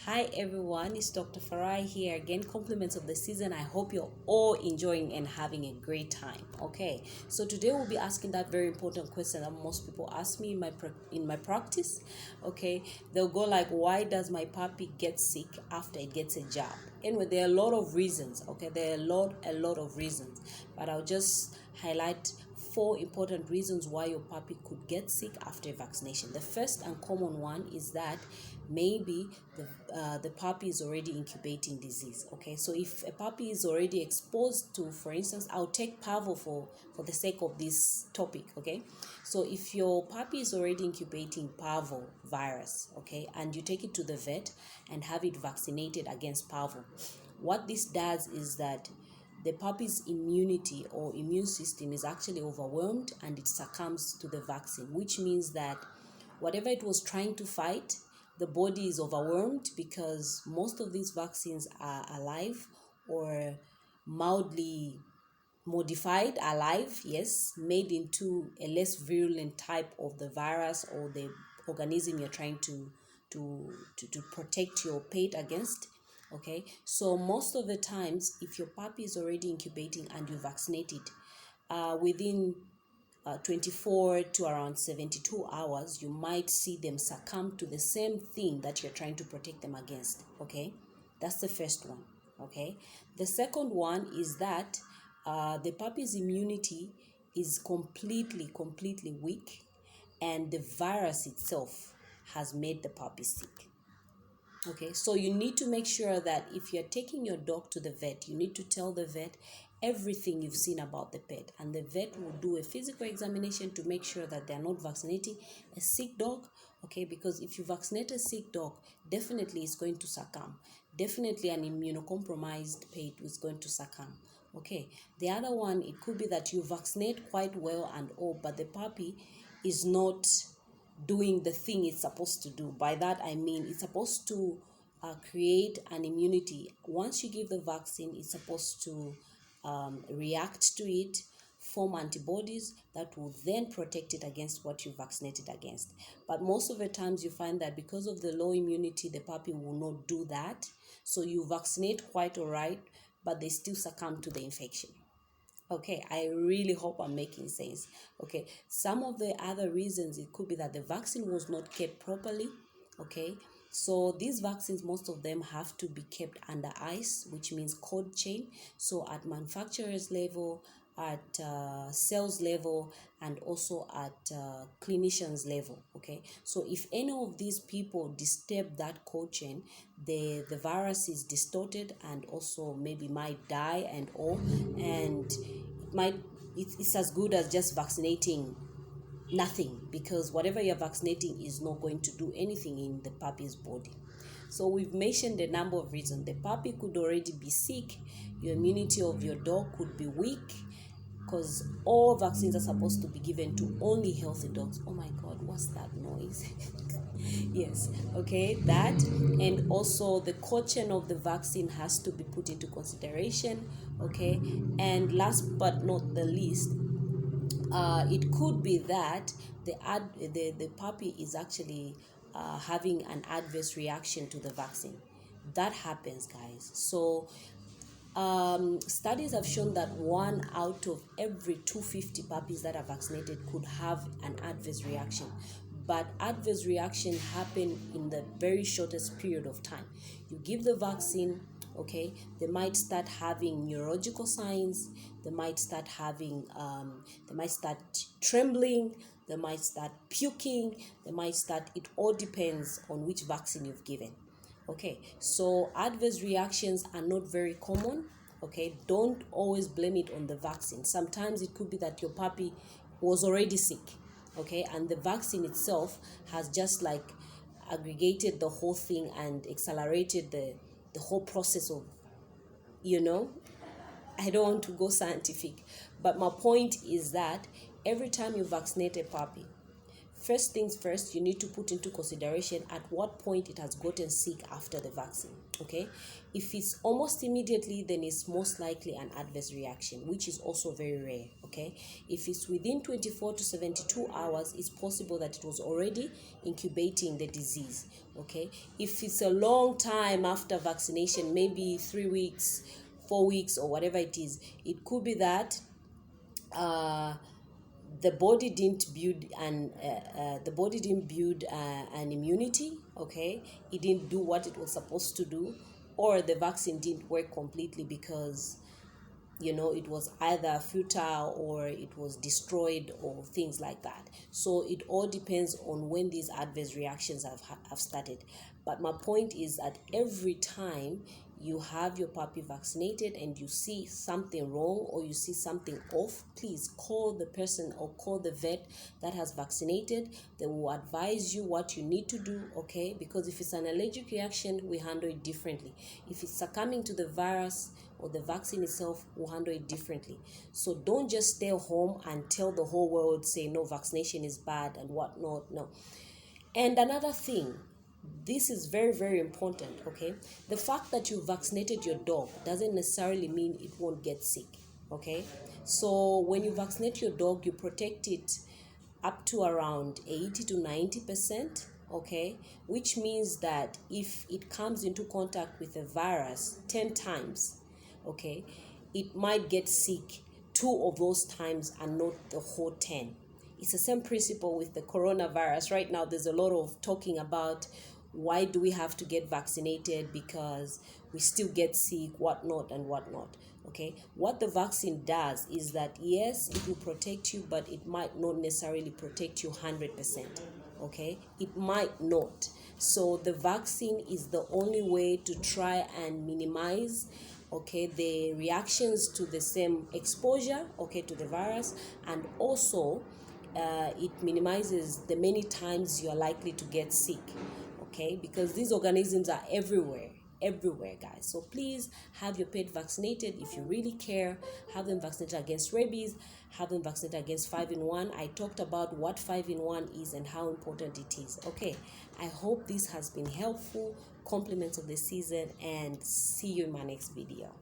Hi everyone, it's Dr. Farai here again. Compliments of the season. I hope you're all enjoying and having a great time. Okay, so today we'll be asking that very important question that most people ask me in my practice. Okay, they'll go like, why does my puppy get sick after it gets a jab? Anyway, there are a lot of reasons. Okay, there are a lot of reasons, but I'll just highlight four important reasons why your puppy could get sick after vaccination. The first and common one is that maybe the puppy is already incubating disease. Okay, so if a puppy is already exposed to, for instance, I'll take parvo for the sake of this topic. Okay, so if your puppy is already incubating parvo virus, okay, and you take it to the vet and have it vaccinated against parvo, what this does is that the puppy's immunity or immune system is actually overwhelmed and it succumbs to the vaccine, which means that whatever it was trying to fight, the body is overwhelmed because most of these vaccines are alive or mildly modified, alive, yes, made into a less virulent type of the virus or the organism you're trying to protect your pet against. Okay, so most of the times, if your puppy is already incubating and you vaccinate it, within 24 to around 72 hours, you might see them succumb to the same thing that you're trying to protect them against. Okay, that's the first one. Okay, the second one is that the puppy's immunity is completely weak, and the virus itself has made the puppy sick. Okay, so you need to make sure that if you're taking your dog to the vet, you need to tell the vet everything you've seen about the pet, and the vet will do a physical examination to make sure that they're not vaccinating a sick dog. Okay, because if you vaccinate a sick dog, definitely it's going to succumb. Definitely an immunocompromised pet is going to succumb. Okay, the other one, it could be that you vaccinate quite well and all, but the puppy is not doing the thing it's supposed to do. By that I mean it's supposed to create an immunity. Once you give the vaccine, it's supposed to react to it, form antibodies that will then protect it against what you vaccinated against. But most of the times you find that because of the low immunity, the puppy will not do that. So you vaccinate quite all right, but they still succumb to the infection. Okay, I really hope I'm making sense. Okay, some of the other reasons, it could be that the vaccine was not kept properly. Okay, so these vaccines, most of them have to be kept under ice, which means cold chain. So at manufacturer's level, at sales level, and also at clinicians level. Okay, so if any of these people disturb that cold chain, the virus is distorted and also maybe might die and all, and it's as good as just vaccinating nothing, because whatever you're vaccinating is not going to do anything in the puppy's body. So we've mentioned a number of reasons. The puppy could already be sick, your immunity of your dog could be weak, because all vaccines are supposed to be given to only healthy dogs. Oh my god, what's that noise? Yes, okay, that, and also the cold chain of the vaccine has to be put into consideration. Okay, and last but not the least, it could be that the puppy is actually having an adverse reaction to the vaccine. That happens, guys. So studies have shown that 1 out of every 250 puppies that are vaccinated could have an adverse reaction. But adverse reaction happen in the very shortest period of time. You give the vaccine, okay, they might start having neurological signs, they might start trembling, they might start puking, they might start, it all depends on which vaccine you've given. Okay, so adverse reactions are not very common. Okay, don't always blame it on the vaccine. Sometimes it could be that your puppy was already sick, okay, and the vaccine itself has just like aggregated the whole thing and accelerated the whole process of, you know, I don't want to go scientific, but my point is that every time you vaccinate a puppy, first things first, you need to put into consideration at what point it has gotten sick after the vaccine. Okay, if it's almost immediately, then it's most likely an adverse reaction, which is also very rare. Okay, if it's within 24 to 72 hours, it's possible that it was already incubating the disease. Okay, if it's a long time after vaccination, maybe 3 weeks, 4 weeks, or whatever it is, it could be that the body didn't build an immunity. Okay, it didn't do what it was supposed to do, or the vaccine didn't work completely because it was either futile or it was destroyed or things like that. So it all depends on when these adverse reactions have started. But my point is that every time you have your puppy vaccinated and you see something wrong or you see something off, please call the person or call the vet that has vaccinated. They will advise you what you need to do. Okay, because if it's an allergic reaction, we handle it differently. If it's succumbing to the virus or the vaccine itself, will handle it differently. So don't just stay home and tell the whole world, say no, vaccination is bad and whatnot. No. And another thing, this is very, very important. Okay, the fact that you vaccinated your dog doesn't necessarily mean it won't get sick. Okay, so when you vaccinate your dog, you protect it up to around 80 to 90%. Okay, which means that if it comes into contact with a virus 10 times, okay, it might get sick 2 of those times and not the whole 10. It's the same principle with the coronavirus. Right now, there's a lot of talking about why do we have to get vaccinated because we still get sick, whatnot and whatnot. Okay, what the vaccine does is that, yes, it will protect you, but it might not necessarily protect you 100%. Okay, it might not. So the vaccine is the only way to try and minimize, okay, the reactions to the same exposure, okay, to the virus, and also it minimizes the many times you are likely to get sick. Okay, because these organisms are everywhere, guys. So please have your pet vaccinated if you really care. Have them vaccinated against rabies, have them vaccinated against 5-in-1. I talked about what 5-in-1 is and how important it is. Okay, I hope this has been helpful. Compliments of the season, and see you in my next video.